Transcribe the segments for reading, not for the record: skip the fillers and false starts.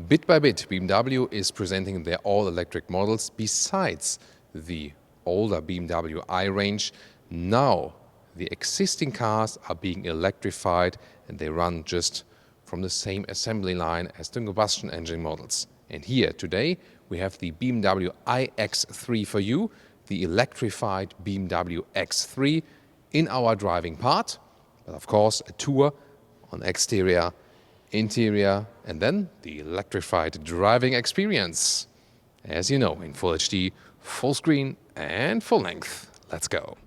Bit by bit, BMW is presenting their all-electric models besides the older BMW i range. Now, the existing cars are being electrified and they run just from the same assembly line as the combustion engine models. And here today we have the BMW iX3 for you, the electrified BMW X3 in our driving part, but of course a tour on exterior, interior, and then the electrified driving experience. As you know, in Full HD, full screen and full length. Let's go.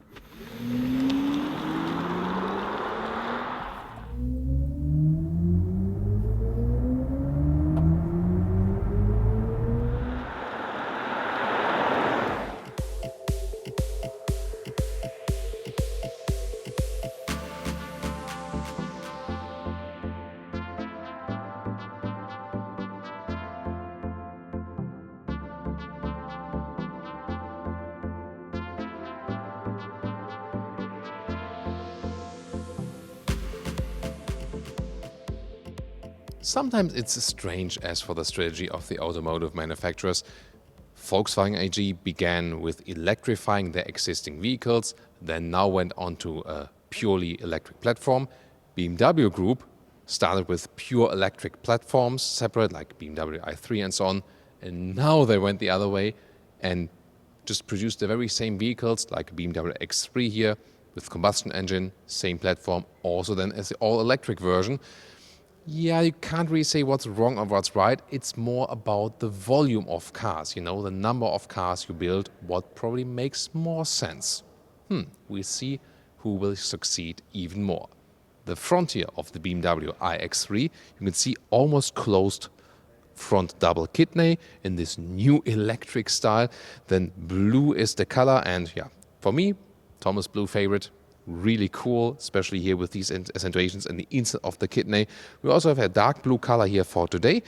Sometimes it's strange as for the strategy of the automotive manufacturers. Volkswagen AG began with electrifying their existing vehicles, then now went on to a purely electric platform. BMW Group started with pure electric platforms, separate like BMW i3 and so on, and now they went the other way and just produced the very same vehicles like BMW X3 here with combustion engine, same platform, also then as the all-electric version. Yeah, you can't really say what's wrong or what's right. It's more about the volume of cars, the number of cars you build, what probably makes more sense. We'll see who will succeed even more. The frontier of the BMW iX3, you can see almost closed front double kidney in this new electric style. Then blue is the color, and yeah, for me, Thomas Blue favorite. Really cool, especially here with these accentuations in the inside of the kidney. We also have a dark blue color here for today.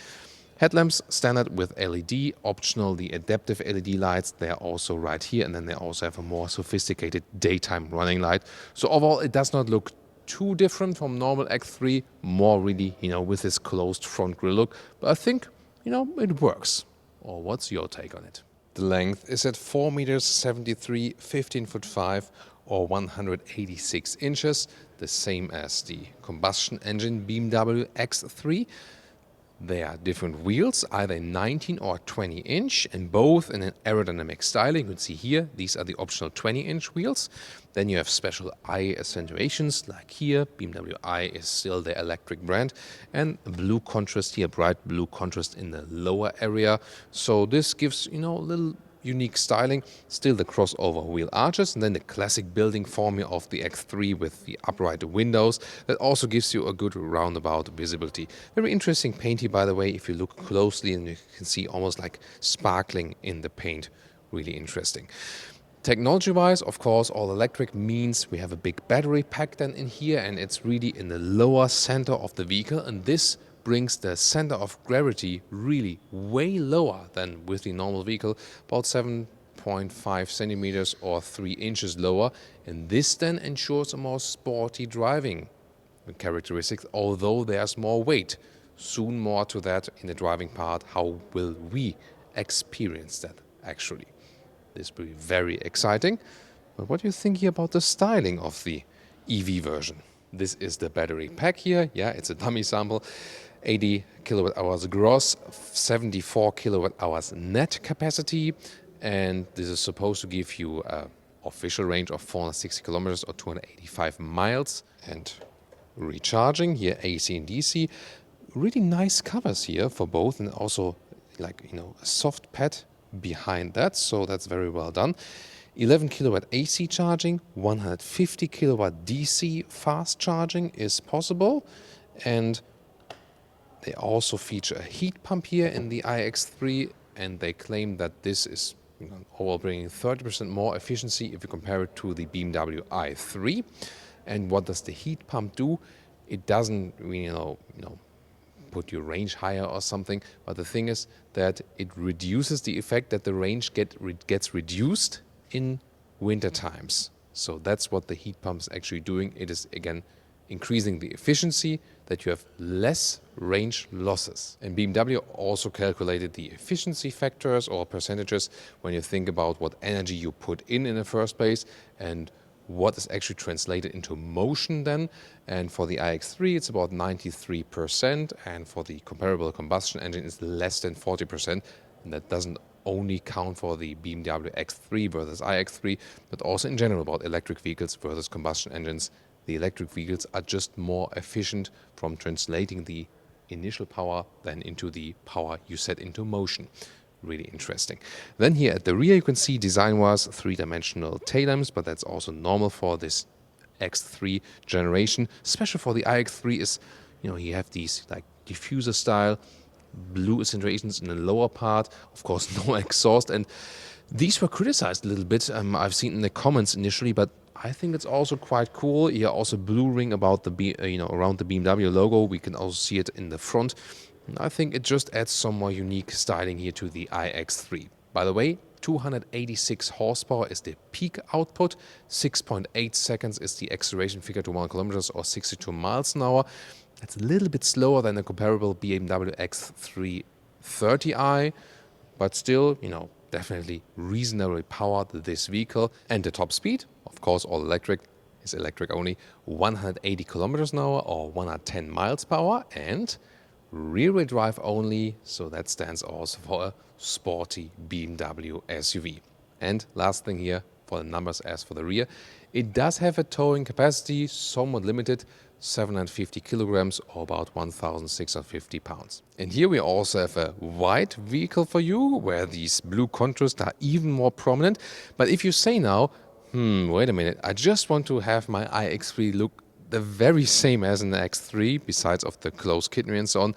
Headlamps standard with LED, optional the adaptive LED lights. They are also right here, and then they also have a more sophisticated daytime running light. So overall, it does not look too different from normal X3, more really, with this closed front grille look. But I think, it works. Or what's your take on it? The length is at 4 meters 73, 15'5", or 186 inches, the same as the combustion engine BMW X3. There are different wheels, either 19 or 20 inch, and both in an aerodynamic styling. You can see here, these are the optional 20-inch wheels. Then you have special eye accentuations, like here, BMW i is still the electric brand, and a blue contrast here, bright blue contrast in the lower area. So this gives, a little unique styling. Still the crossover wheel arches, and then the classic building formula of the X3 with the upright windows. That also gives you a good roundabout visibility. Very interesting paint here, by the way, if you look closely, and you can see almost like sparkling in the paint. Really interesting. Technology-wise, of course, all electric means we have a big battery pack then in here, and it's really in the lower center of the vehicle, and this brings the center of gravity really way lower than with the normal vehicle, about 7.5 centimeters or 3 inches lower. And this then ensures a more sporty driving characteristics, although there's more weight. Soon more to that in the driving part. How will we experience that actually? This will be very exciting. But what do you think here about the styling of the EV version? This is the battery pack here. Yeah, it's a dummy sample. 80 kilowatt hours gross, 74 kilowatt hours net capacity, and this is supposed to give you an official range of 460 kilometers or 285 miles. And recharging here, AC and DC. Really nice covers here for both, and also a soft pad behind that, so that's very well done. 11 kilowatt AC charging, 150 kilowatt DC fast charging is possible, and they also feature a heat pump here in the iX3, and they claim that this is overall bringing 30% more efficiency if you compare it to the BMW i3. And what does the heat pump do? It doesn't put your range higher or something, but the thing is that it reduces the effect that the range gets reduced in winter times. So that's what the heat pump is actually doing. It is again increasing the efficiency, that you have less range losses. And BMW also calculated the efficiency factors or percentages when you think about what energy you put in the first place and what is actually translated into motion then. And for the iX3 it's about 93%, and for the comparable combustion engine it's less than 40%. And that doesn't only count for the BMW X3 versus iX3, but also in general about electric vehicles versus combustion engines. The electric vehicles are just more efficient from translating the initial power than into the power you set into motion. Really interesting. Then here at the rear you can see design-wise three-dimensional tail lamps, but that's also normal for this X3 generation. Special for the iX3 is, you have these like diffuser style blue accentuations in the lower part, of course no exhaust, and these were criticized a little bit. I've seen in the comments initially, but I think it's also quite cool. Here also blue ring about the around the BMW logo. We can also see it in the front. And I think it just adds some more unique styling here to the iX3. By the way, 286 horsepower is the peak output. 6.8 seconds is the acceleration figure to 1 kilometers or 62 miles an hour. That's a little bit slower than the comparable BMW X3 30i, but still, definitely reasonably powered, this vehicle. And the top speed, of course, all electric, is electric only, 180 kilometers an hour or 110 miles per hour, and rear-wheel drive only, so that stands also for a sporty BMW SUV. And last thing here, for the numbers as for the rear, it does have a towing capacity, somewhat limited, 750 kilograms or about 1,650 pounds. And here we also have a white vehicle for you, where these blue contrasts are even more prominent. But if you say now, wait a minute, I just want to have my iX3 look the very same as an X3, besides of the closed kidney and so on,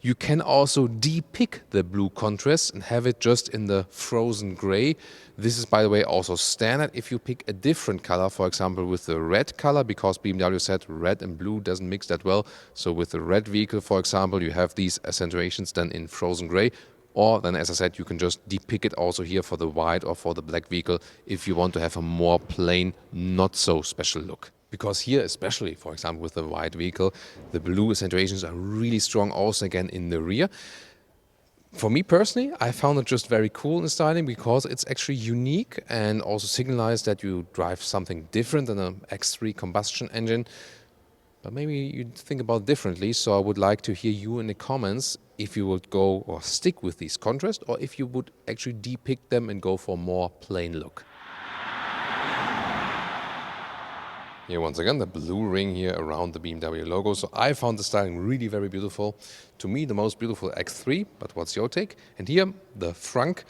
you can also depick the blue contrast and have it just in the frozen gray. This is, by the way, also standard if you pick a different color, for example with the red color, because BMW said red and blue doesn't mix that well. So with the red vehicle, for example, you have these accentuations then in frozen gray. Or then, as I said, you can just depict it also here for the white or for the black vehicle if you want to have a more plain, not so special look. Because here, especially, for example, with the white vehicle, the blue accentuations are really strong also again in the rear. For me personally, I found it just very cool in styling because it's actually unique and also signalizes that you drive something different than an X3 combustion engine. But maybe you think about it differently, so I would like to hear you in the comments if you would go or stick with these contrasts, or if you would actually depict them and go for a more plain look. Here once again the blue ring here around the BMW logo. So I found the styling really very beautiful. To me the most beautiful X3, but what's your take? And here the frunk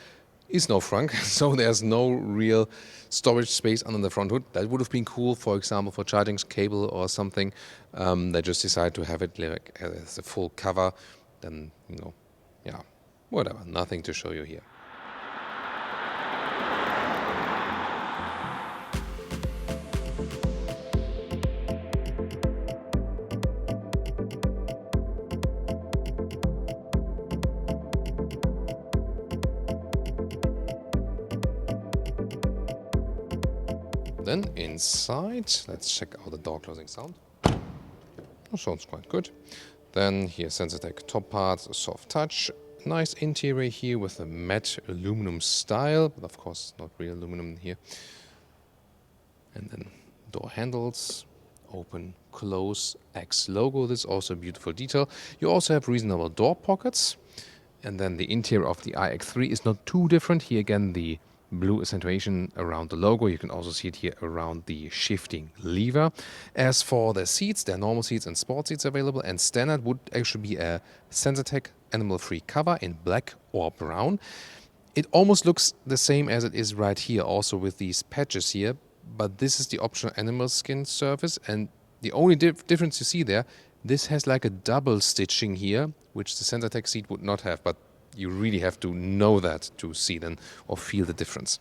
is no frunk, so there's no real storage space under the front hood. That would have been cool, for example, for charging cable or something. They just decided to have it like as a full cover. Then, yeah, whatever, nothing to show you here. Then inside, let's check out the door closing sound. Oh, sounds quite good. Then here Sensatec top parts, soft touch. Nice interior here with a matte aluminum style, but of course not real aluminum here. And then door handles, open, close, X logo. This is also a beautiful detail. You also have reasonable door pockets. And then the interior of the iX3 is not too different. Here again the blue accentuation around the logo. You can also see it here around the shifting lever. As for the seats, there are normal seats and sport seats available, and standard would actually be a Sensatec animal-free cover in black or brown. It almost looks the same as it is right here, also with these patches here, but this is the optional animal skin surface, and the only difference you see there, this has like a double stitching here, which the Sensatec seat would not have, but you really have to know that to see then or feel the difference.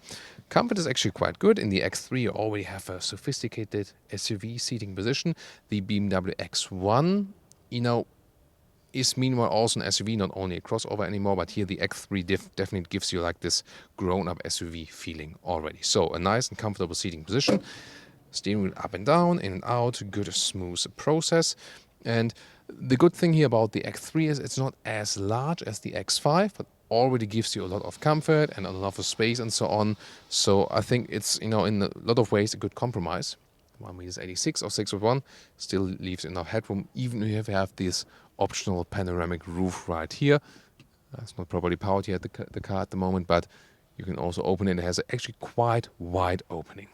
Comfort is actually quite good. In the X3 you already have a sophisticated SUV seating position. The BMW X1, is meanwhile also an SUV, not only a crossover anymore, but here the X3 definitely gives you like this grown-up SUV feeling already. So a nice and comfortable seating position. Steering wheel up and down, in and out, good smooth process. And The good thing here about the X3 is it's not as large as the X5, but already gives you a lot of comfort and a lot of space and so on. So I think it's, in a lot of ways a good compromise. 1.86 or 6'1" still leaves enough headroom, even if you have this optional panoramic roof right here. It's not properly powered yet, the car at the moment, but you can also open it. It has actually quite wide opening.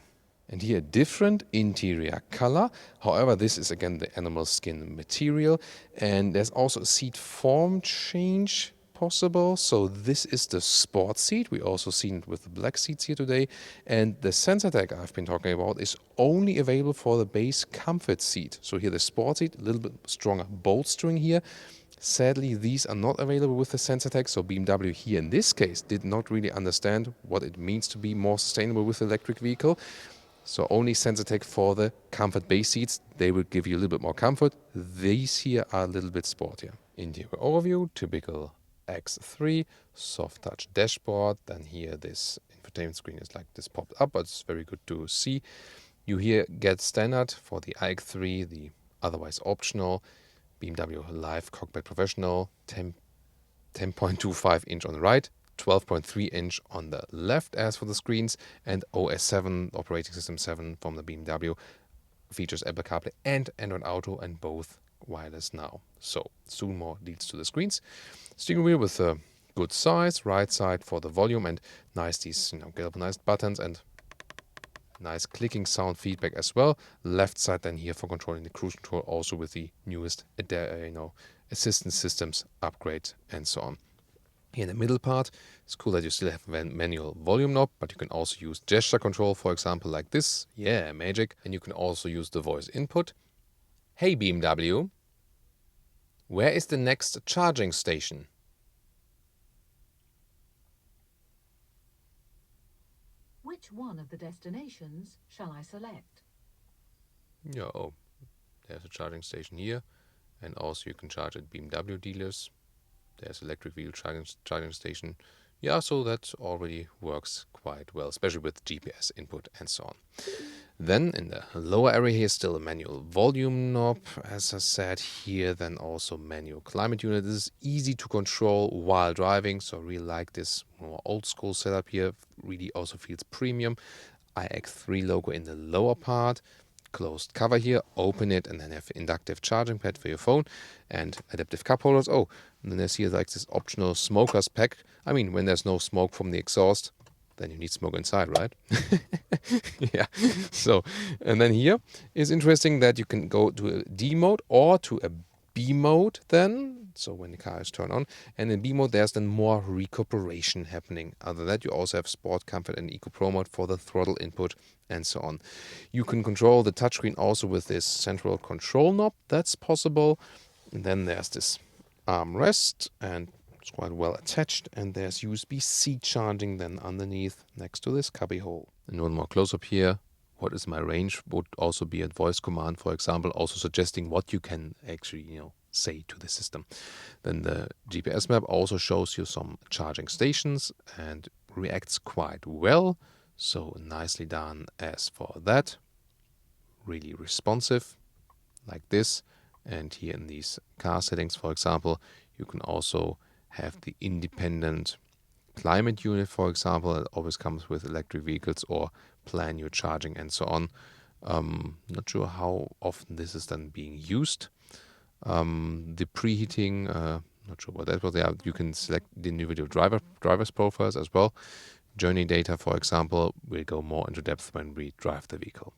And here, different interior color. However, this is again the animal skin material. And there's also a seat form change possible. So this is the sport seat. We also seen it with the black seats here today. And the sensor tag I've been talking about is only available for the base comfort seat. So here the sport seat, a little bit stronger bolstering here. Sadly, these are not available with the sensor tag, so BMW here in this case did not really understand what it means to be more sustainable with the electric vehicle. So only sensor tag for the comfort base seats. They will give you a little bit more comfort. These here are a little bit sportier. Interior overview, typical X3, soft touch dashboard. Then here this infotainment screen is like this popped up, but it's very good to see. You here get standard for the iX3, the otherwise optional BMW Live Cockpit Professional, 10.25 inch on the right, 12.3 inch on the left as for the screens, and OS 7, operating system 7 from the BMW, features Apple CarPlay and Android Auto, and both wireless now. So soon more deals to the screens. Steering wheel with a good size, right side for the volume, and nice these galvanized buttons and nice clicking sound feedback as well. Left side then here for controlling the cruise control, also with the newest assistance systems upgrade and so on. Here in the middle part, it's cool that you still have a manual volume knob, but you can also use gesture control, for example, like this. Yeah, magic. And you can also use the voice input. Hey BMW, where is the next charging station? Which one of the destinations shall I select? Yeah, oh, there's a charging station here. And also you can charge at BMW dealers. There's electric vehicle charging station. Yeah, so that already works quite well, especially with GPS input and so on. Then in the lower area here, still a manual volume knob, as I said here. Then also manual climate unit. This is easy to control while driving, so I really like this more old school setup here. Really also feels premium. iX3 logo in the lower part. Closed cover here, open it, and then have inductive charging pad for your phone and adaptive cup holders. Oh, and then there's here like this optional smoker's pack. I mean, when there's no smoke from the exhaust, then you need smoke inside, right? Yeah. So, and then here is interesting that you can go to a D mode or to a B mode then. So when the car is turned on, and in B mode there's then more recuperation happening. Other than that, you also have Sport, Comfort, and Eco Pro mode for the throttle input and so on. You can control the touchscreen also with this central control knob. That's possible. And then there's this armrest, and it's quite well attached. And there's USB-C charging then underneath next to this cubby hole. And one more close-up here. What is my range would also be a voice command, for example, also suggesting what you can actually, say to the system. Then the GPS map also shows you some charging stations and reacts quite well. So nicely done as for that. Really responsive, like this. And here in these car settings, for example, you can also have the independent climate unit, for example. It always comes with electric vehicles, or plan your charging and so on. Not sure how often this is then being used. The preheating, not sure what that was. Yeah, you can select the individual driver's profiles as well. Journey data, for example, will go more into depth when we drive the vehicle.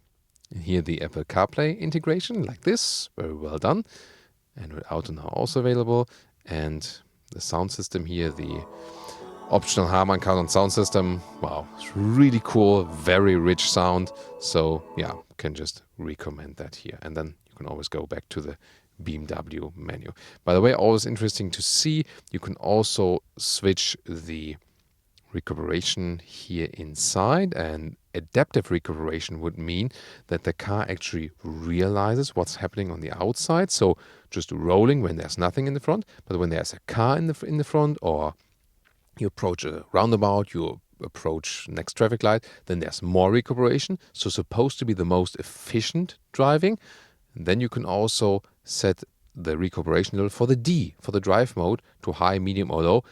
And here the Apple CarPlay integration, like this, very well done. Android Auto now also available. And the sound system here, the optional Harman Kardon sound system. Wow, it's really cool, very rich sound. So yeah, can just recommend that here. And then you can always go back to the BMW menu. By the way, always interesting to see, you can also switch the recuperation here inside, and adaptive recuperation would mean that the car actually realizes what's happening on the outside. So just rolling when there's nothing in the front, but when there's a car in the front, or you approach a roundabout, you approach next traffic light, then there's more recuperation. So supposed to be the most efficient driving. And then you can also set the recuperation level for the D, for the drive mode, to high, medium or low.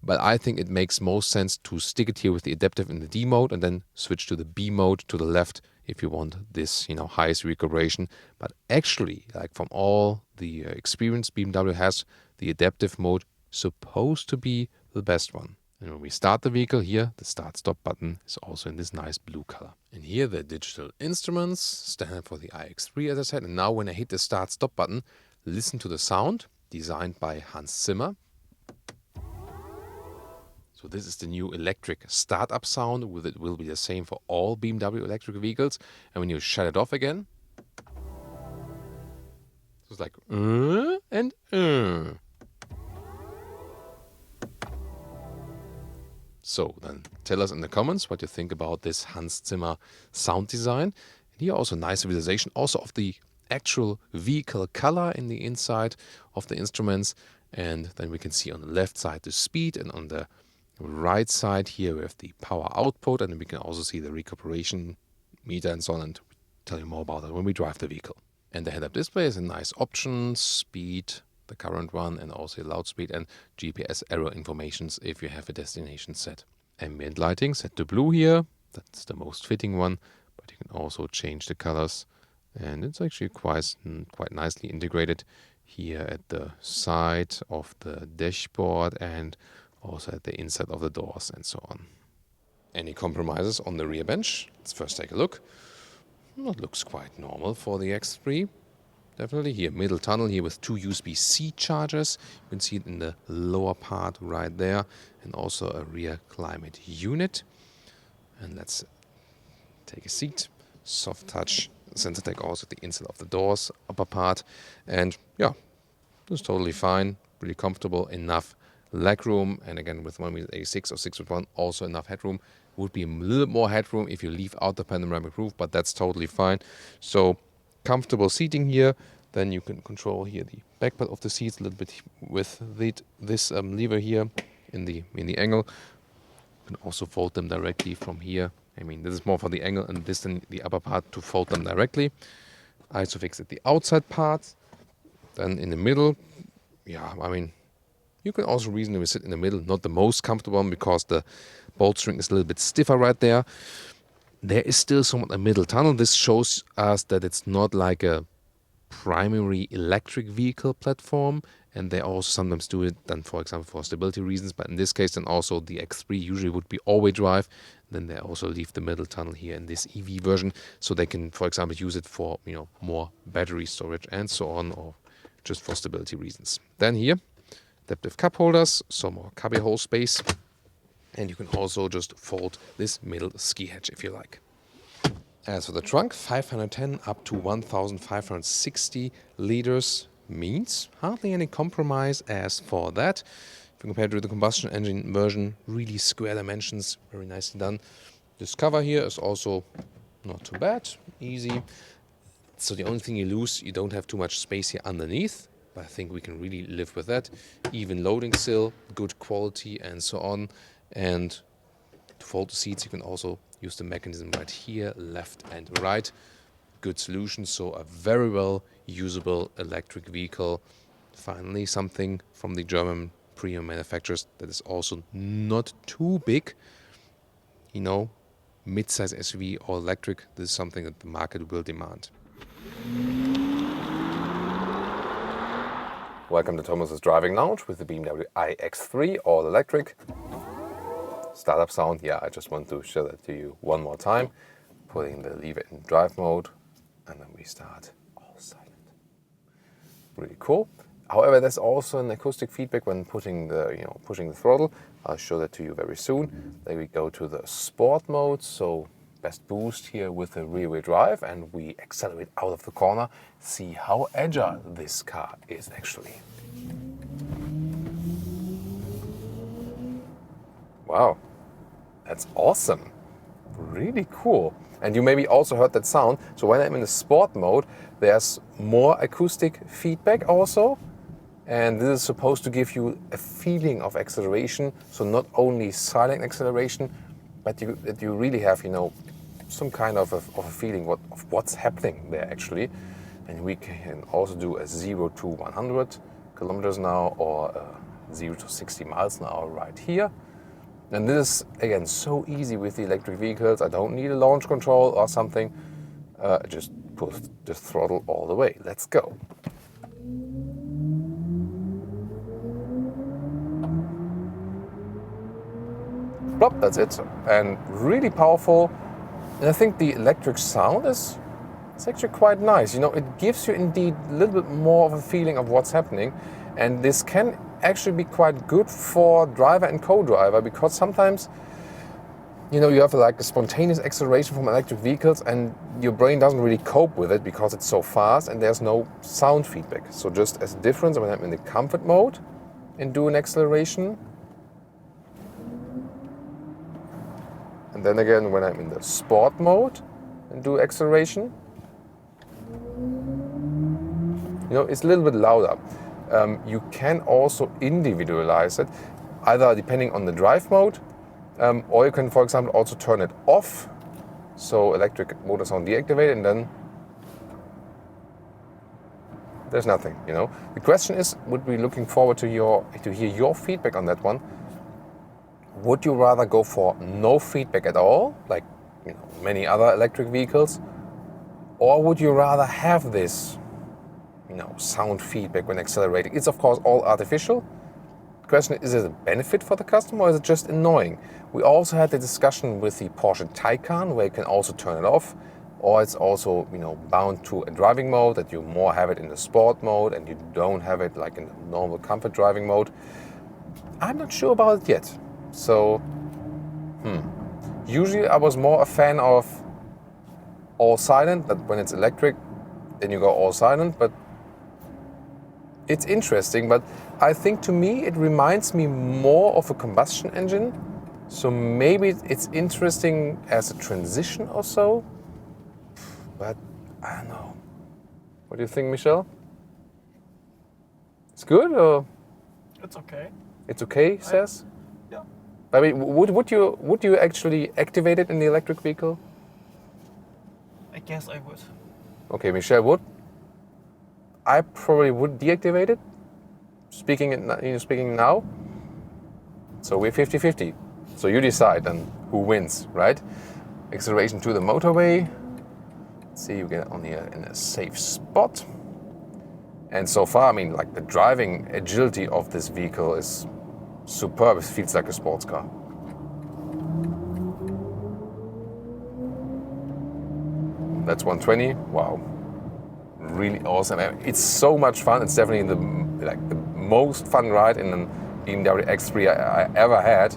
But I think it makes most sense to stick it here with the adaptive in the D mode and then switch to the B mode to the left if you want this, highest recuperation. But actually, like from all the experience BMW has, the adaptive mode supposed to be the best one. And when we start the vehicle here, the start-stop button is also in this nice blue color. And here the digital instruments, standard for the iX3 as I said. And now when I hit the start-stop button, listen to the sound, designed by Hans Zimmer. So this is the new electric startup sound. It will be the same for all BMW electric vehicles. And when you shut it off again, so it's like and. So then tell us in the comments what you think about this Hans Zimmer sound design. And here also nice visualization also of the actual vehicle color in the inside of the instruments. And then we can see on the left side the speed, and on the right side here we have the power output, and then we can also see the recuperation meter and so on, and tell you more about that when we drive the vehicle. And the head-up display is a nice option, speed, the current one, and also loud speed and GPS error informations if you have a destination set. Ambient lighting set to blue here, that's the most fitting one, but you can also change the colors, and it's actually quite nicely integrated here at the side of the dashboard and also at the inside of the doors and so on. Any compromises on the rear bench? Let's first take a look. Well, it looks quite normal for the X3. Definitely here, middle tunnel here with 2 USB-C chargers. You can see it in the lower part right there, and also a rear climate unit. And let's take a seat. Soft touch sensor tech also the inside of the doors, upper part. And yeah, it's totally fine, really comfortable, enough legroom. And again, with 1.86 or 6.1, also enough headroom. Would be a little more headroom if you leave out the panoramic roof, but that's totally fine. So comfortable seating here. Then you can control here the back part of the seats a little bit with this lever here in the angle. You can also fold them directly from here. I mean, this is more for the angle, and this in the upper part to fold them directly. Isofix at the outside part. Then in the middle, yeah, I mean, you can also reasonably sit in the middle. Not the most comfortable one because the bolt string is a little bit stiffer right there. There is still somewhat a middle tunnel. This shows us that it's not like a primary electric vehicle platform, and they also sometimes do it then, for example, for stability reasons. But in this case, then also the X3 usually would be all-wheel drive. Then they also leave the middle tunnel here in this EV version, so they can, for example, use it for more battery storage and so on, or just for stability reasons. Then here, adaptive cup holders, some more cubby hole space. And you can also just fold this middle ski hatch if you like. As for the trunk, 510 up to 1,560 liters means hardly any compromise as for that. If you compare it to the combustion engine version, really square dimensions, very nicely done. This cover here is also not too bad, easy. So the only thing you lose, you don't have too much space here underneath, but I think we can really live with that. Even loading still, good quality and so on. And to fold the seats, you can also use the mechanism right here, left and right. Good solution, so a very well usable electric vehicle. Finally, something from the German premium manufacturers that is also not too big. Mid-size SUV or electric, this is something that the market will demand. Welcome to Thomas's Driving Lounge with the BMW iX3 all electric. Startup sound, yeah, I just want to show that to you one more time. Putting the lever in drive mode, and then we start all silent. Really cool. However, there's also an acoustic feedback when pushing the throttle. I'll show that to you very soon. Then we go to the sport mode, so best boost here with the rear-wheel drive, and we accelerate out of the corner. See how agile this car is actually. Wow, that's awesome. Really cool. And you maybe also heard that sound. So when I'm in the sport mode, there's more acoustic feedback also. And this is supposed to give you a feeling of acceleration. So not only silent acceleration, but that you really have, some kind of a feeling of what's happening there actually. And we can also do a 0 to 100 kilometers now, or 0 to 60 miles an hour right here. And this is, again, so easy with the electric vehicles. I don't need a launch control or something. Just push the throttle all the way. Let's go. Plop, that's it. And really powerful. And I think the electric sound is actually quite nice. You know, it gives you indeed a little bit more of a feeling of what's happening. And this can actually be quite good for driver and co-driver, because sometimes, you know, you have like a spontaneous acceleration from electric vehicles and your brain doesn't really cope with it because it's so fast and there's no sound feedback. So just as a difference, when I'm in the comfort mode and do an acceleration, and then again when I'm in the sport mode and do acceleration, you know, it's a little bit louder. You can also individualize it, either depending on the drive mode, or you can, for example, also turn it off, so electric motor sound deactivated, and then there's nothing. You know, the question is, would be looking forward to hear your feedback on that one. Would you rather go for no feedback at all, like, you know, many other electric vehicles, or would you rather have this, you know, sound feedback when accelerating? It's of course all artificial. The question is it a benefit for the customer, or is it just annoying? We also had the discussion with the Porsche Taycan, where you can also turn it off, or it's also, you know, bound to a driving mode, that you more have it in the sport mode and you don't have it like in the normal comfort driving mode. I'm not sure about it yet. So, usually I was more a fan of all silent, that when it's electric, then you go all silent, but it's interesting. But I think to me, it reminds me more of a combustion engine. So maybe it's interesting as a transition or so, but I don't know. What do you think, Michel? It's good, or? It's okay. It's okay, he says? Yeah. I mean, would you actually activate it in the electric vehicle? I guess I would. Okay, Michel would. I probably would deactivate it. Speaking now. So we're 50-50. So you decide and who wins, right? Acceleration to the motorway. Let's see, you get on here in a safe spot. And so far, I mean, like, the driving agility of this vehicle is superb. It feels like a sports car. That's 120. Wow, really awesome. It's so much fun. It's definitely the most fun ride in a BMW X3 I ever had.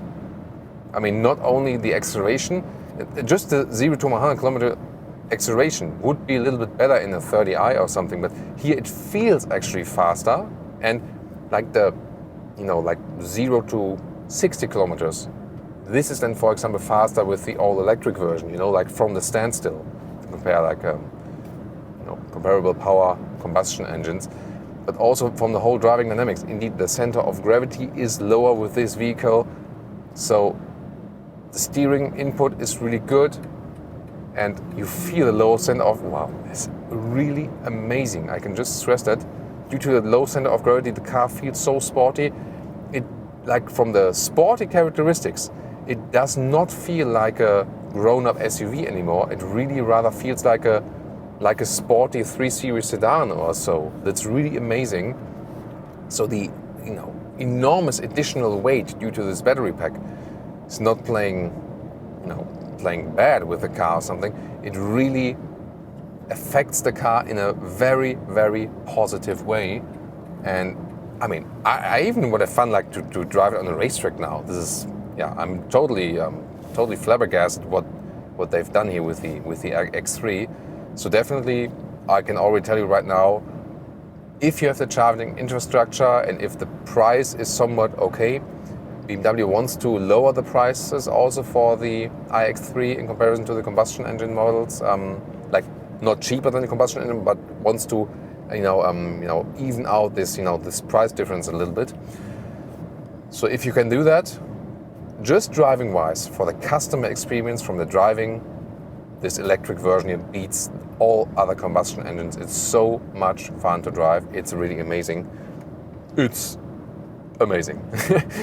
I mean, not only the acceleration, just the 0 to 100 kilometer acceleration would be a little bit better in a 30i or something, but here it feels actually faster, and like the, you know, like 0 to 60 kilometers. This is then, for example, faster with the all-electric version, you know, like from the standstill, to compare like, you know, comparable power combustion engines, but also from the whole driving dynamics. Indeed, the center of gravity is lower with this vehicle, so the steering input is really good, and you feel the low center of, wow, it's really amazing. I can just stress that due to the low center of gravity, the car feels so sporty. It, like, from the sporty characteristics, it does not feel like a grown-up SUV anymore. It really rather feels like a sporty 3 Series sedan or so. That's really amazing. So the, you know, enormous additional weight due to this battery pack is not playing, you know, playing bad with the car or something. It really affects the car in a very, very positive way. And I mean, I even would have fun like to drive it on a racetrack now. This is, yeah, I'm totally flabbergasted what they've done here with the X3. So definitely, I can already tell you right now, if you have the charging infrastructure and if the price is somewhat okay, BMW wants to lower the prices also for the iX3 in comparison to the combustion engine models. Like, not cheaper than the combustion engine, but wants to, even out this, this price difference a little bit. So if you can do that, just driving wise, for the customer experience from the driving, this electric version here beats all other combustion engines. It's so much fun to drive. It's really amazing. It's amazing.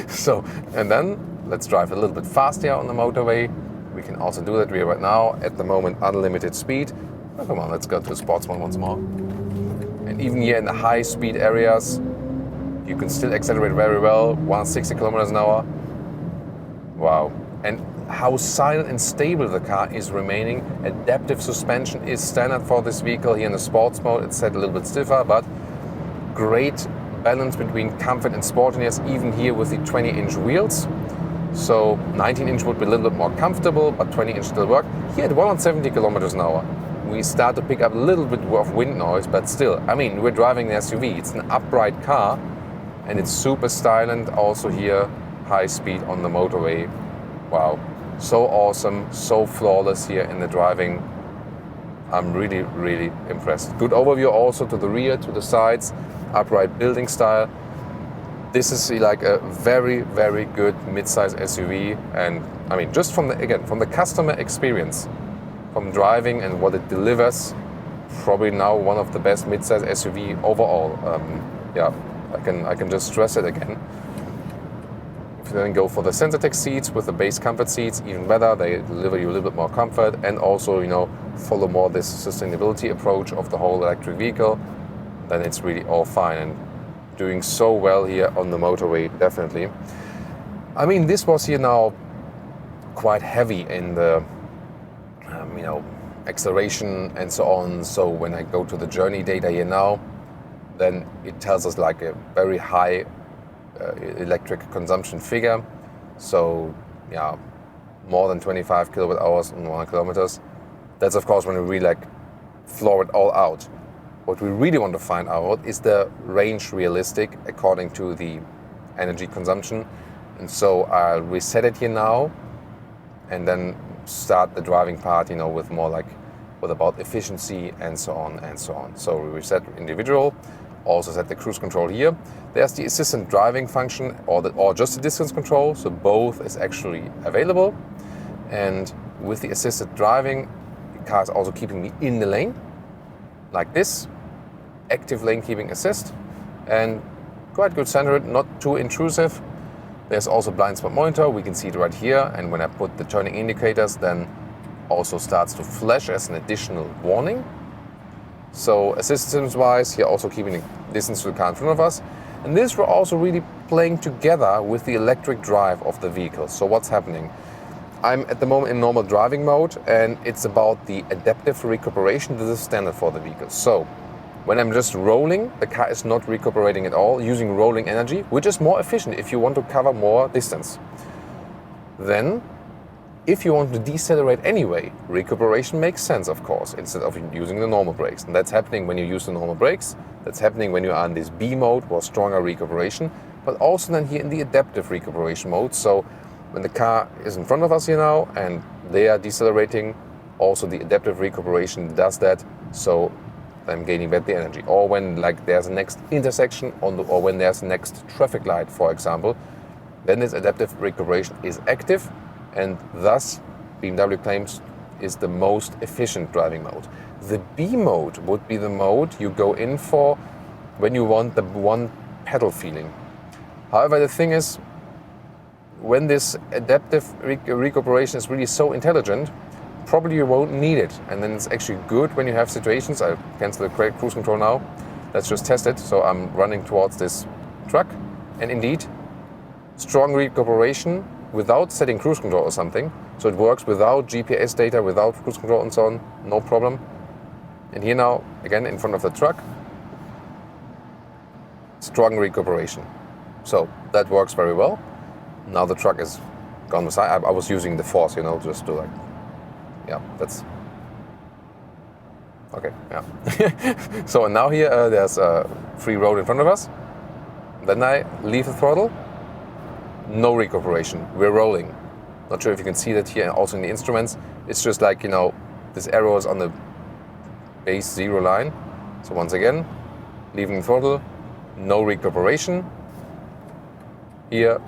So, and then let's drive a little bit faster on the motorway. We can also do that. We are right now at the moment unlimited speed. Oh, come on, let's go to sports mode once more. And even here in the high speed areas, you can still accelerate very well, 160 kilometers an hour. Wow. And how silent and stable the car is remaining. Adaptive suspension is standard for this vehicle. Here in the sports mode, it's set a little bit stiffer, but great balance between comfort and sportiness, even here with the 20-inch wheels. So 19-inch would be a little bit more comfortable, but 20-inch still work. Here at 170 kilometers an hour, we start to pick up a little bit of wind noise, but still, I mean, we're driving an SUV. It's an upright car, and it's super silent. Also here, high speed on the motorway. Wow, so awesome, so flawless here in the driving. I'm really, really impressed. Good overview also to the rear, to the sides, upright building style. This is like a very, very good mid-size SUV. And I mean, just from the customer experience, from driving and what it delivers, probably now one of the best mid-size SUV overall. Yeah, I can just stress it again. If you then go for the Sensatec seats with the base comfort seats, even better. They deliver you a little bit more comfort and also, follow more this sustainability approach of the whole electric vehicle. Then it's really all fine and doing so well here on the motorway, definitely. I mean, this was here now quite heavy in the, acceleration and so on. So when I go to the journey data here now, then it tells us like a very high electric consumption figure. So yeah, more than 25 kilowatt hours on 100 kilometers. That's of course when we really floor it all out. What we really want to find out is the range realistic according to the energy consumption. And so I'll reset it here now and then start the driving part, with more what about efficiency and so on and so on. So we reset individual, also set the cruise control here. There's the assistant driving function or just the distance control. So both is actually available. And with the assisted driving, the car is also keeping me in the lane, like this. Active lane keeping assist and quite good centered, not too intrusive. There's also blind spot monitor, we can see it right here, and when I put the turning indicators, then also starts to flash as an additional warning. So assistance wise, here also keeping the distance to the car in front of us. And this we're also really playing together with the electric drive of the vehicle. So what's happening? I'm at the moment in normal driving mode and it's about the adaptive recuperation. This is standard for the vehicle. So when I'm just rolling, the car is not recuperating at all, using rolling energy, which is more efficient if you want to cover more distance. Then, if you want to decelerate anyway, recuperation makes sense, of course, instead of using the normal brakes. And that's happening when you use the normal brakes. That's happening when you are in this B mode, or stronger recuperation, but also then here in the adaptive recuperation mode. So when the car is in front of us here now and they are decelerating, also the adaptive recuperation does that. So I'm gaining back the energy. Or when there's a next intersection or when there's a next traffic light, for example, then this adaptive recuperation is active and thus BMW claims is the most efficient driving mode. The B mode would be the mode you go in for when you want the one pedal feeling. However, the thing is, when this adaptive recuperation is really so intelligent, probably you won't need it. And then it's actually good when you have situations. I'll cancel the cruise control now. Let's just test it. So I'm running towards this truck. And indeed, strong recuperation without setting cruise control or something. So it works without GPS data, without cruise control and so on. No problem. And here now, again, in front of the truck, strong recuperation. So that works very well. Now the truck is gone beside. I was using the force, just to yeah, that's okay, yeah. So now here there's a free road in front of us. Then I leave the throttle. No recuperation. We're rolling. Not sure if you can see that here also in the instruments. It's just this arrow is on the base 0 line. So once again, leaving the throttle, no recuperation. Here,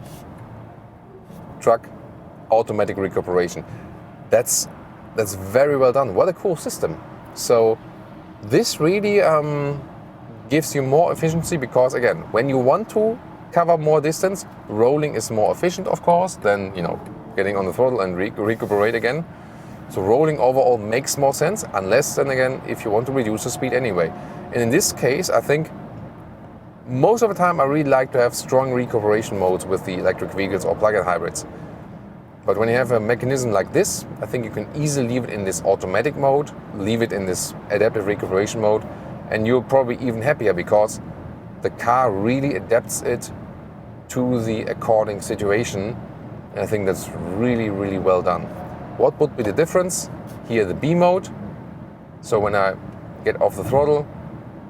truck, automatic recuperation. That's that's very well done. What a cool system. So this really gives you more efficiency because, again, when you want to cover more distance, rolling is more efficient, of course, than, you know, getting on the throttle and recuperate again. So rolling overall makes more sense, unless then again, if you want to reduce the speed anyway. And in this case, I think most of the time I really like to have strong recuperation modes with the electric vehicles or plug-in hybrids. But when you have a mechanism like this, I think you can easily leave it in this automatic mode, leave it in this adaptive recuperation mode, and you're probably even happier because the car really adapts it to the according situation. And I think that's really, really well done. What would be the difference? Here the B mode. So when I get off the throttle,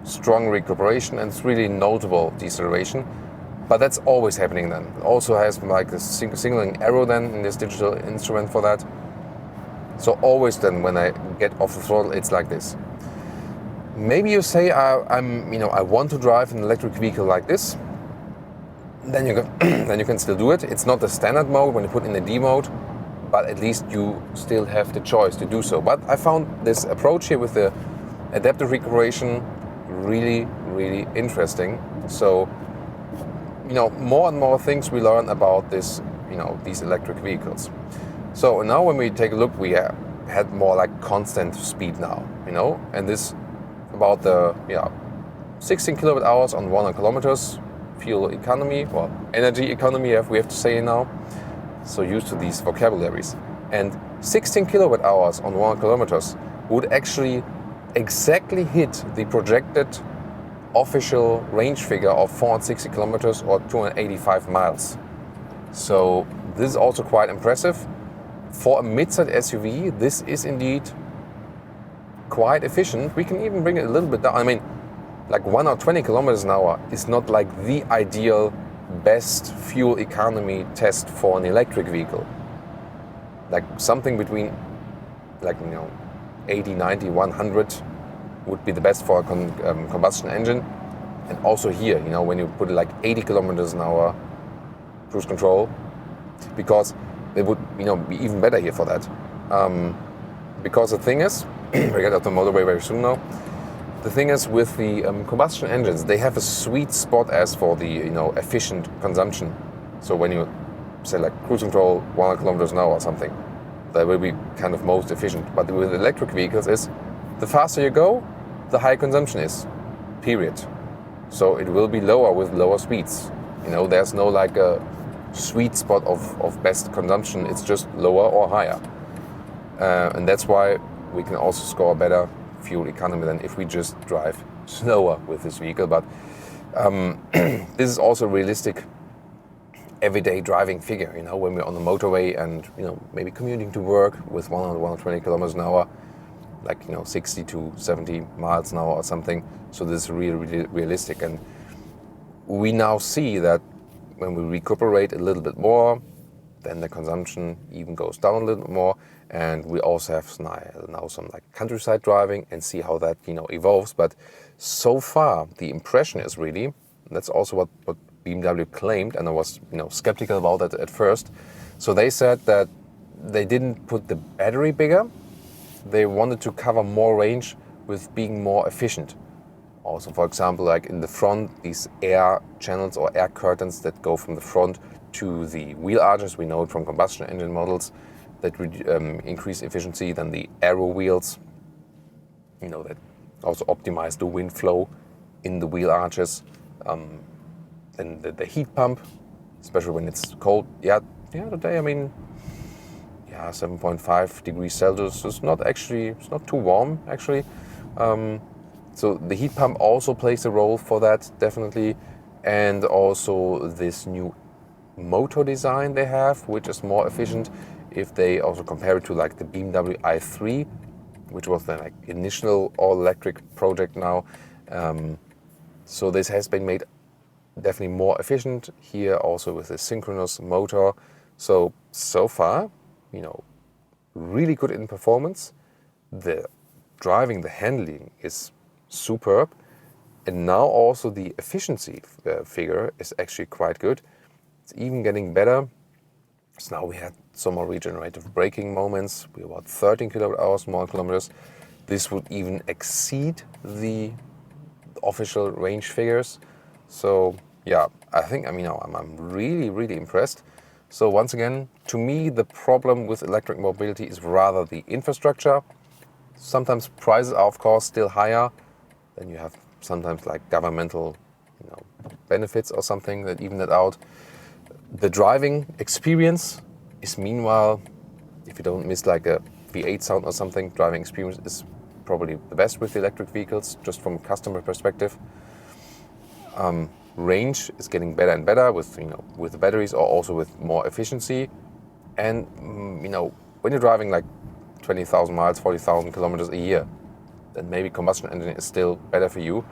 strong recuperation and it's really notable deceleration. But that's always happening then. It also has like a signaling arrow then in this digital instrument for that. So always then when I get off the throttle, it's like this. Maybe you say I want to drive an electric vehicle like this. Then you can still do it. It's not the standard mode when you put in the D mode, but at least you still have the choice to do so. But I found this approach here with the adaptive recuperation really, really interesting. So, you know, more and more things we learn about this, you know, these electric vehicles. So now when we take a look, we had more like constant speed now, you know, and this about the 16 kilowatt hours on 100 kilometers. Fuel economy, or energy economy, we have to say now. So used to these vocabularies. And 16 kilowatt hours on 100 kilometers would actually exactly hit the projected official range figure of 460 kilometers or 285 miles. So this is also quite impressive. For a mid-size SUV, this is indeed quite efficient. We can even bring it a little bit down. I mean, like 1 or 20 kilometers an hour is not like the ideal best fuel economy test for an electric vehicle. Like something between 80, 90, 100 would be the best for a combustion engine. And also here, you know, when you put it like 80 kilometers an hour cruise control, because it would, you know, be even better here for that. Because the thing is, we get off the motorway very soon now. The thing is with the combustion engines, they have a sweet spot as for the, you know, efficient consumption. So when you say like cruise control 100 kilometers an hour or something, that will be kind of most efficient. But with electric vehicles is the faster you go, the higher consumption is, period. So it will be lower with lower speeds. You know, there's no like a sweet spot of best consumption. It's just lower or higher. And that's why we can also score better fuel economy than if we just drive slower with this vehicle. But this is also a realistic everyday driving figure, you know, when we're on the motorway and, you know, maybe commuting to work with 120 kilometers an hour, like, you know, 60 to 70 miles an hour or something. So this is really, really realistic. And we now see that when we recuperate a little bit more, then the consumption even goes down a little bit more. And we also have now some like countryside driving and see how that, you know, evolves. But so far, the impression is really, that's also what BMW claimed, and I was, you know, skeptical about that at first. So they said that they didn't put the battery bigger. They wanted to cover more range with being more efficient. Also, for example, like in the front, these air channels or air curtains that go from the front to the wheel arches, we know it from combustion engine models, that increase efficiency. Then the aero wheels, you know, that also optimize the wind flow in the wheel arches. Then the heat pump, especially when it's cold. Yeah, today, I mean, 7.5 degrees Celsius is it's not too warm actually. So the heat pump also plays a role for that, definitely. And also this new motor design they have, which is more efficient if they also compare it to like the BMW i3, which was the like initial all-electric project now. So this has been made definitely more efficient here, also with a synchronous motor. So far, you know, really good in performance. The driving, the handling is superb. And now also the efficiency figure is actually quite good. It's even getting better So now we had some more regenerative braking moments. We're about 13 kWh more kilometers. This would even exceed the official range figures. So yeah, I'm really impressed. So once again, to me, the problem with electric mobility is rather the infrastructure. Sometimes prices are of course still higher. Then you have sometimes like governmental, benefits or something that even that out. The driving experience is meanwhile, if you don't miss like a V8 sound or something, driving experience is probably the best with the electric vehicles, just from a customer perspective. Range is getting better and better with the batteries or also with more efficiency. And when you're driving like 20,000 miles, 40,000 kilometers a year, then maybe combustion engine is still better for you.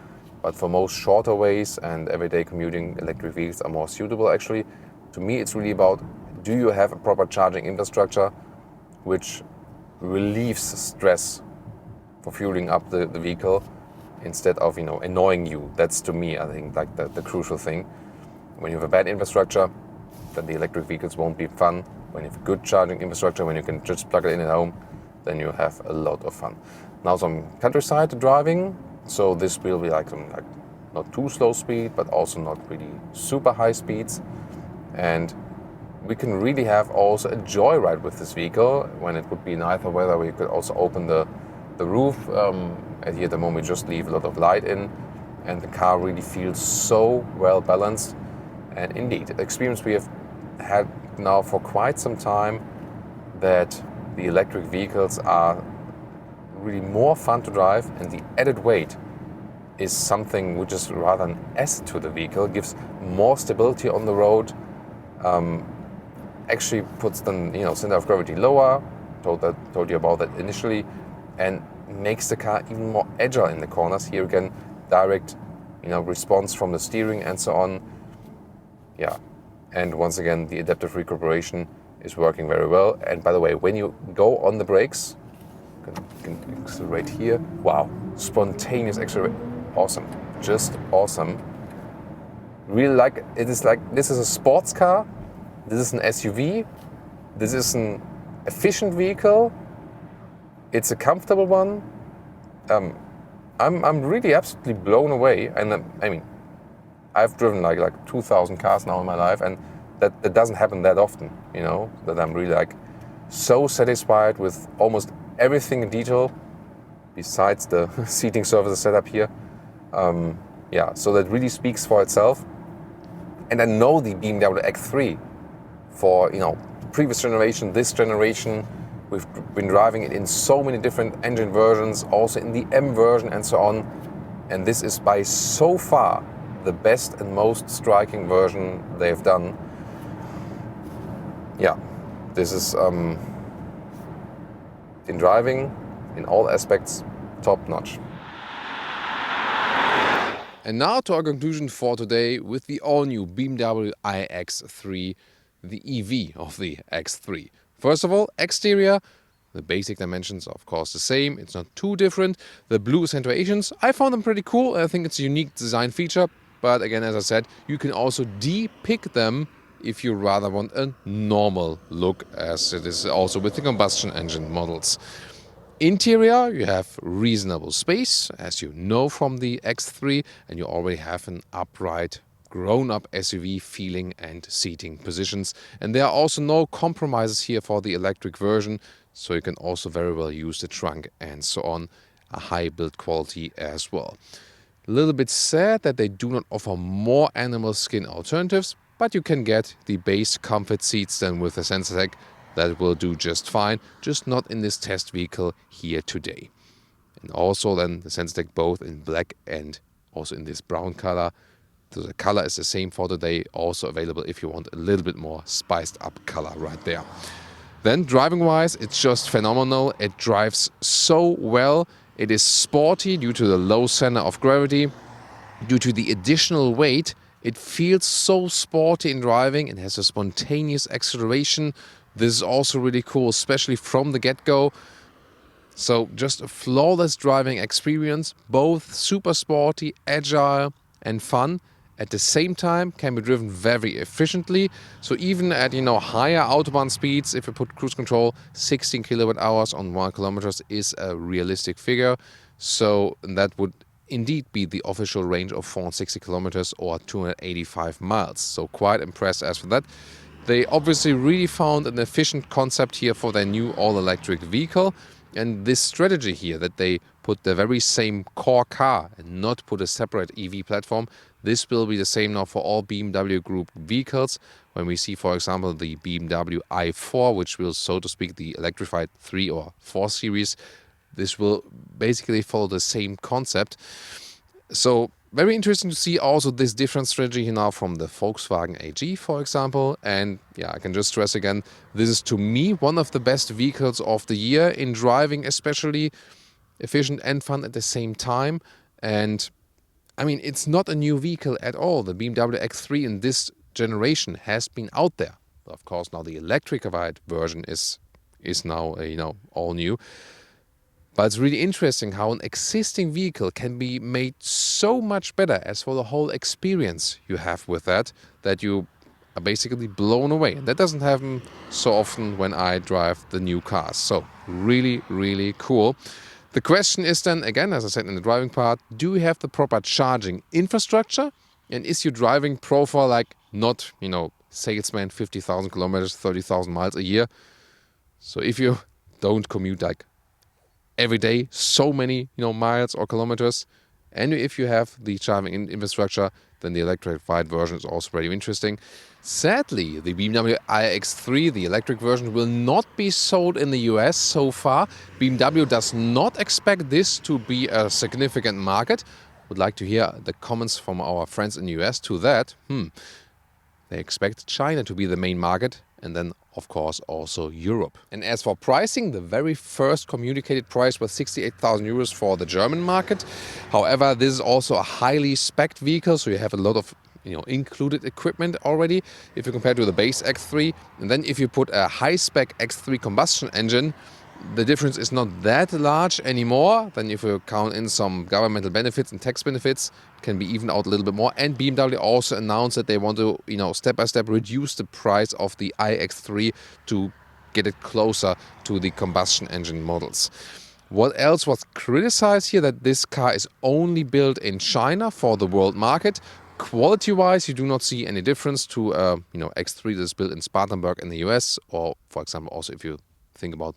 But for most shorter ways and everyday commuting, electric vehicles are more suitable actually. To me, it's really about, do you have a proper charging infrastructure which relieves stress for fueling up the vehicle instead of annoying you. That's to me, I think, like the crucial thing. When you have a bad infrastructure, then the electric vehicles won't be fun. When you have good charging infrastructure, when you can just plug it in at home, then you have a lot of fun. Now some countryside driving, so this will be like not too slow speed, but also not really super high speeds. And we can really have also a joyride with this vehicle when it would be nicer weather. We could also open the roof. And here at the moment we just leave a lot of light in, and the car really feels so well balanced. And indeed, the experience we have had now for quite some time, that the electric vehicles are really more fun to drive, and the added weight is something which is rather an asset to the vehicle, gives more stability on the road, actually puts the center of gravity lower, told you about that initially, and makes the car even more agile in the corners. Here again, direct response from the steering and so on. Yeah, and once again, the adaptive recuperation is working very well. And by the way, when you go on the brakes, you can accelerate here. Wow, spontaneous acceleration, awesome, just awesome. Really like it is like this is a sports car, this is an SUV, this is an efficient vehicle. It's a comfortable one. I'm really absolutely blown away, and I've driven like 2,000 cars now in my life, and that doesn't happen that often. That I'm really like so satisfied with almost everything in detail, besides the seating surfaces set up here. So that really speaks for itself. And I know the BMW X3 for previous generation, this generation. We've been driving it in so many different engine versions, also in the M version and so on. And this is by so far the best and most striking version they've done. Yeah, this is in driving, in all aspects, top notch. And now to our conclusion for today with the all-new BMW iX3, the EV of the X3. First of all, exterior, the basic dimensions are of course the same, it's not too different. The blue accentuations, I found them pretty cool. I think it's a unique design feature, but again, as I said, you can also de-pick them if you rather want a normal look, as it is also with the combustion engine models. Interior, you have reasonable space, as you know from the X3, and you already have an upright, grown-up SUV feeling and seating positions. And there are also no compromises here for the electric version, so you can also very well use the trunk and so on. A high build quality as well. A little bit sad that they do not offer more animal skin alternatives, but you can get the base comfort seats then with the Sensatec. That will do just fine, just not in this test vehicle here today. And also then the Sensatec both in black and also in this brown color. So the color is the same for today, also available if you want a little bit more spiced up color right there. Then driving wise, it's just phenomenal. It drives so well. It is sporty due to the low center of gravity. Due to the additional weight, it feels so sporty in driving. It has a spontaneous acceleration. This is also really cool, especially from the get-go. So just a flawless driving experience, both super sporty, agile and fun. at the same time can be driven very efficiently. So even at higher autobahn speeds, if you put cruise control, 16 kilowatt hours on 1 kilometer is a realistic figure. So that would indeed be the official range of 460 kilometers or 285 miles. So quite impressed as for that. They obviously really found an efficient concept here for their new all-electric vehicle. And this strategy here, that they put the very same core car and not put a separate EV platform, this will be the same now for all BMW Group vehicles. When we see, for example, the BMW i4, which will, so to speak, the electrified 3 or 4 series, this will basically follow the same concept. So very interesting to see also this different strategy here now from the Volkswagen AG, for example. And yeah, I can just stress again, this is to me one of the best vehicles of the year in driving, especially efficient and fun at the same time. And I mean, it's not a new vehicle at all. The BMW X3 in this generation has been out there. Of course, now the electrified version is now all new. But it's really interesting how an existing vehicle can be made so much better as for the whole experience you have with that you are basically blown away. And that doesn't happen so often when I drive the new cars. So really, really cool. The question is then, again, as I said in the driving part, do you have the proper charging infrastructure? And is your driving profile like not, salesman, 50,000 kilometers, 30,000 miles a year? So if you don't commute like every day, so many miles or kilometers, and if you have the charging infrastructure, then the electrified version is also very interesting. Sadly, the BMW iX3, the electric version, will not be sold in the US so far. BMW does not expect this to be a significant market. Would like to hear the comments from our friends in the US to that. They expect China to be the main market, and then of course also Europe. And as for pricing, the very first communicated price was 68,000 euros for the German market. However, this is also a highly spec'd vehicle, so you have a lot of included equipment already if you compare to the base X3. And then if you put a high-spec X3 combustion engine, the difference is not that large anymore. Then if you count in some governmental benefits and tax benefits, it can be even out a little bit more. And BMW also announced that they want to, step by step reduce the price of the iX3 to get it closer to the combustion engine models. What else was criticized here? That this car is only built in China for the world market. Quality-wise, you do not see any difference to X3 that is built in Spartanburg in the US, or for example, also if you think about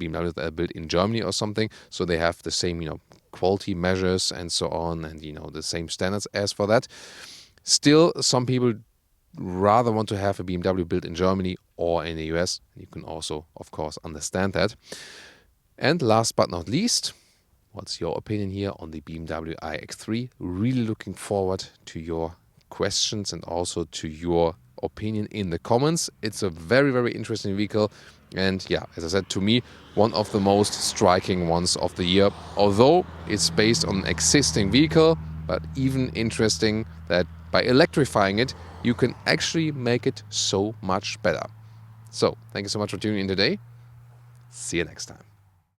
BMW that are built in Germany or something, so they have the same quality measures and so on, and the same standards as for that. Still, some people rather want to have a BMW built in Germany or in the US. You can also, of course, understand that. And last but not least, what's your opinion here on the BMW iX3? Really looking forward to your questions and also to your opinion in the comments. It's a very, very interesting vehicle. And yeah, as I said, to me, one of the most striking ones of the year. Although it's based on an existing vehicle, but even interesting that by electrifying it, you can actually make it so much better. So, thank you so much for tuning in today. See you next time.